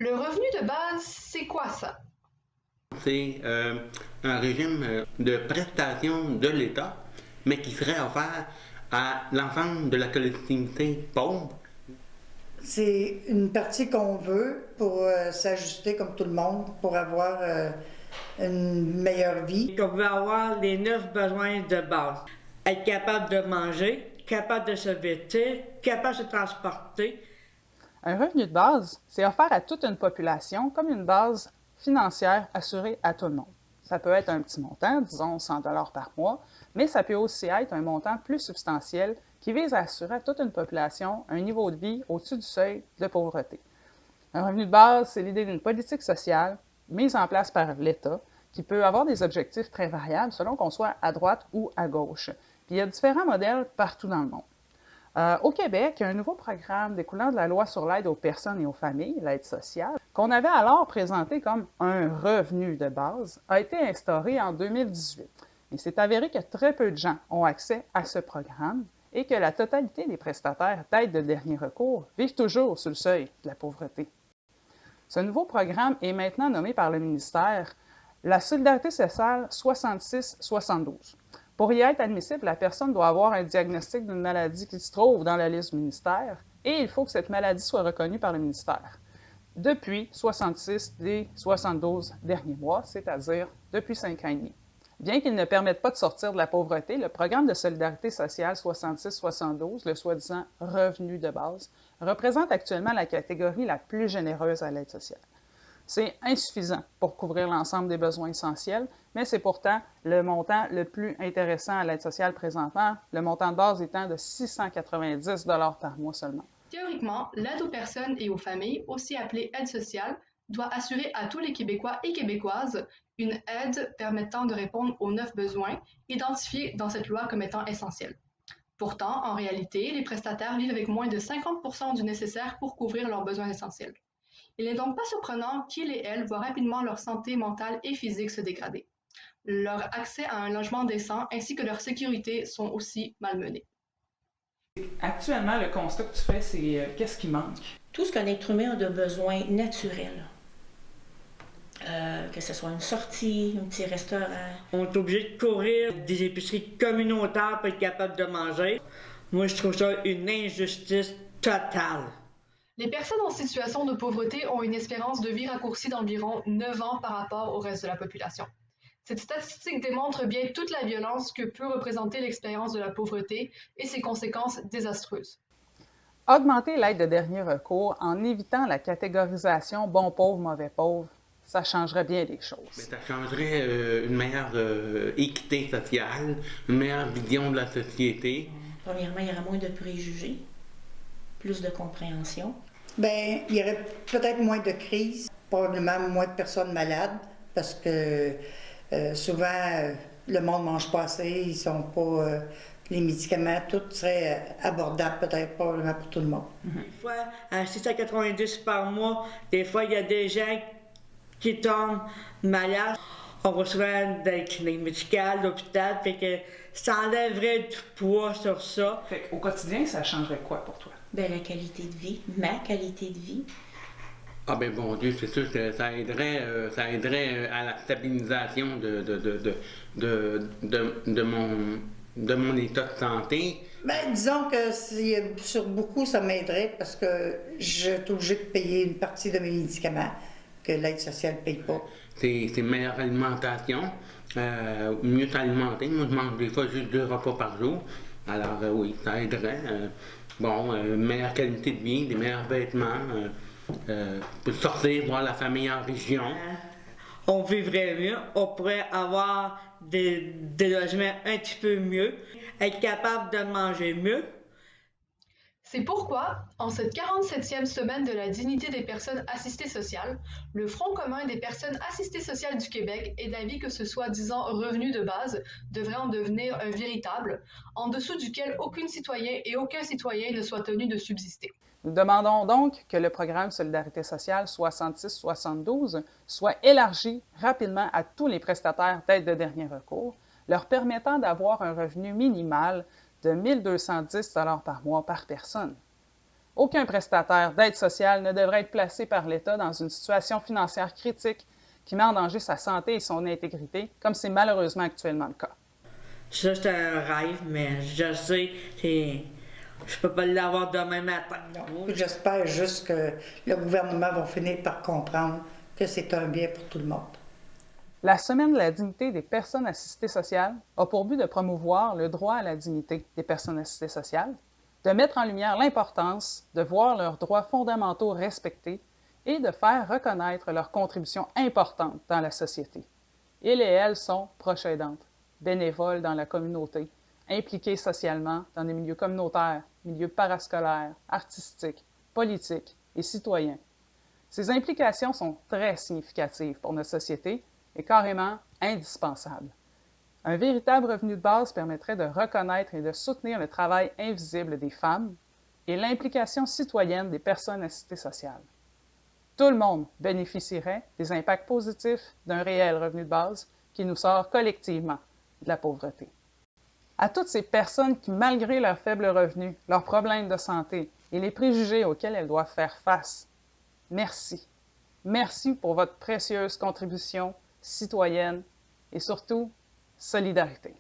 Le revenu de base, c'est quoi ça? C'est un régime de prestation de l'État, mais qui serait offert à l'ensemble de la collectivité pauvre. C'est une partie qu'on veut pour s'ajuster comme tout le monde, pour avoir une meilleure vie. On veut avoir les 9 besoins de base. Être capable de manger, capable de se vêtir, capable de se transporter. Un revenu de base, c'est offert à toute une population comme une base financière assurée à tout le monde. Ça peut être un petit montant, disons 100 par mois, mais ça peut aussi être un montant plus substantiel qui vise à assurer à toute une population un niveau de vie au-dessus du seuil de pauvreté. Un revenu de base, c'est l'idée d'une politique sociale mise en place par l'État qui peut avoir des objectifs très variables selon qu'on soit à droite ou à gauche. Puis il y a différents modèles partout dans le monde. Au Québec, il y a un nouveau programme découlant de la loi sur l'aide aux personnes et aux familles, l'aide sociale, qu'on avait alors présenté comme un revenu de base, a été instauré en 2018. Il s'est avéré que très peu de gens ont accès à ce programme et que la totalité des prestataires d'aide de dernier recours vivent toujours sous le seuil de la pauvreté. Ce nouveau programme est maintenant nommé par le ministère la Solidarité sociale 66-72. Pour y être admissible, la personne doit avoir un diagnostic d'une maladie qui se trouve dans la liste du ministère et il faut que cette maladie soit reconnue par le ministère depuis 66 des 72 derniers mois, c'est-à-dire depuis 5 ans et demi. Bien qu'il ne permette pas de sortir de la pauvreté, le programme de solidarité sociale 66-72, le soi-disant revenu de base, représente actuellement la catégorie la plus généreuse à l'aide sociale. C'est insuffisant pour couvrir l'ensemble des besoins essentiels, mais c'est pourtant le montant le plus intéressant à l'aide sociale présentement, le montant de base étant de 690 par mois seulement. Théoriquement, l'aide aux personnes et aux familles, aussi appelée aide sociale, doit assurer à tous les Québécois et Québécoises une aide permettant de répondre aux 9 besoins identifiés dans cette loi comme étant essentiels. Pourtant, en réalité, les prestataires vivent avec moins de 50% du nécessaire pour couvrir leurs besoins essentiels. Il n'est donc pas surprenant qu'ils et elles voient rapidement leur santé mentale et physique se dégrader. Leur accès à un logement décent ainsi que leur sécurité sont aussi malmenés. Actuellement, le constat que tu fais, c'est qu'est-ce qui manque? Tout ce qu'un être humain a de besoins naturels. Que ce soit une sortie, un petit restaurant. On est obligé de courir des épiceries communautaires pour être capable de manger. Moi, je trouve ça une injustice totale. Les personnes en situation de pauvreté ont une espérance de vie raccourcie d'environ 9 ans par rapport au reste de la population. Cette statistique démontre bien toute la violence que peut représenter l'expérience de la pauvreté et ses conséquences désastreuses. Augmenter l'aide de dernier recours en évitant la catégorisation bon pauvre, mauvais pauvre, ça changerait bien les choses. Ça changerait une meilleure équité sociale, une meilleure vision de la société. Premièrement, il y aura moins de préjugés, plus de compréhension. Bien, il y aurait peut-être moins de crises, probablement moins de personnes malades, parce que souvent, le monde ne mange pas assez, ils sont pas... les médicaments, tout serait abordable peut-être probablement pour tout le monde. Des fois, à 690 par mois, des fois, il y a des gens qui tombent malades. On va souvent dans les cliniques médicales, l'hôpital, fait que ça enlèverait du poids sur ça. Au quotidien, ça changerait quoi pour toi? Bien, la qualité de vie, ma qualité de vie. Ah ben bon Dieu, c'est sûr que ça aiderait à la stabilisation de mon état de santé. Bien, disons que sur beaucoup, ça m'aiderait parce que je suis obligée de payer une partie de mes médicaments que l'aide sociale ne paye pas. C'est meilleure alimentation, mieux s'alimenter. Moi, je mange des fois juste 2 repas par jour. Alors oui, ça aiderait. Meilleure qualité de vie, des meilleurs vêtements, pour sortir, voir la famille en région. On vivrait mieux, on pourrait avoir des logements un petit peu mieux, être capable de manger mieux. C'est pourquoi, en cette 47e semaine de la dignité des personnes assistées sociales, le Front commun des personnes assistées sociales du Québec est d'avis que ce soi-disant revenu de base devrait en devenir un véritable, en dessous duquel aucun citoyen ne soit tenu de subsister. Nous demandons donc que le programme Solidarité sociale 66-72 soit élargi rapidement à tous les prestataires d'aide de dernier recours, leur permettant d'avoir un revenu minimal de 1 210 par mois par personne. Aucun prestataire d'aide sociale ne devrait être placé par l'État dans une situation financière critique qui met en danger sa santé et son intégrité, comme c'est malheureusement actuellement le cas. Ça, c'est un rêve, mais je sais que je peux pas l'avoir demain matin. Non. J'espère juste que le gouvernement va finir par comprendre que c'est un bien pour tout le monde. La Semaine de la dignité des personnes assistées sociales a pour but de promouvoir le droit à la dignité des personnes assistées sociales, de mettre en lumière l'importance de voir leurs droits fondamentaux respectés et de faire reconnaître leurs contributions importantes dans la société. Ils et elles sont proches aidantes, bénévoles dans la communauté, impliqués socialement dans les milieux communautaires, milieux parascolaires, artistiques, politiques et citoyens. Ces implications sont très significatives pour notre société et carrément indispensables. Un véritable revenu de base permettrait de reconnaître et de soutenir le travail invisible des femmes et l'implication citoyenne des personnes assistées sociales. Tout le monde bénéficierait des impacts positifs d'un réel revenu de base qui nous sort collectivement de la pauvreté. À toutes ces personnes qui, malgré leurs faibles revenus, leurs problèmes de santé et les préjugés auxquels elles doivent faire face, merci. Merci pour votre précieuse contribution citoyenne et surtout, solidarité.